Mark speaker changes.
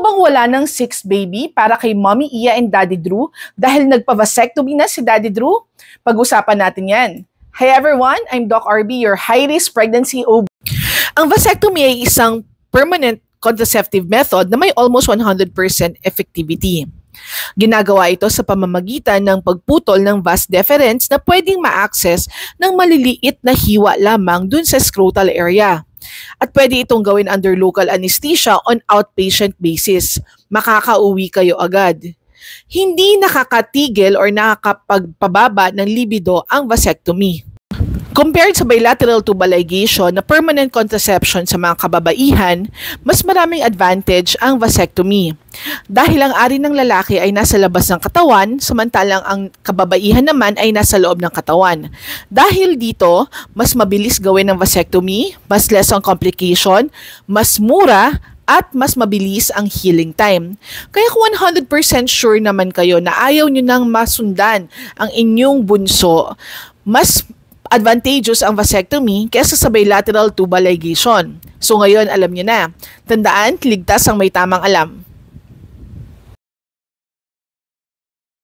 Speaker 1: bang wala ng sixth baby para kay Mommy Iya and Daddy Drew dahil nagpa-vasectomy na si Daddy Drew? Pag-usapan natin yan. Hi everyone, I'm Doc RB, your high-risk pregnancy OB. Ang vasectomy ay isang permanent contraceptive method na may almost 100% effectivity. Ginagawa ito sa pamamagitan ng pagputol ng vas deferens na pwedeng ma-access ng maliliit na hiwa lamang dun sa scrotal area. At pwede itong gawin under local anesthesia on outpatient basis. Makakauwi kayo agad. Hindi nakakatigil or nakakapagpababa ng libido ang vasectomy. Compared sa bilateral tubal ligation na permanent contraception sa mga kababaihan, mas maraming advantage ang vasectomy. Dahil ang ari ng lalaki ay nasa labas ng katawan, samantalang ang kababaihan naman ay nasa loob ng katawan. Dahil dito, mas mabilis gawin ang vasectomy, mas less ang complication, mas mura, at mas mabilis ang healing time. Kaya kung 100% sure naman kayo na ayaw nyo nang masundan ang inyong bunso, mas advantageous ang vasectomy kaysa sa bilateral tubal ligation. So ngayon, alam nyo na. Tandaan, ligtas ang may tamang alam.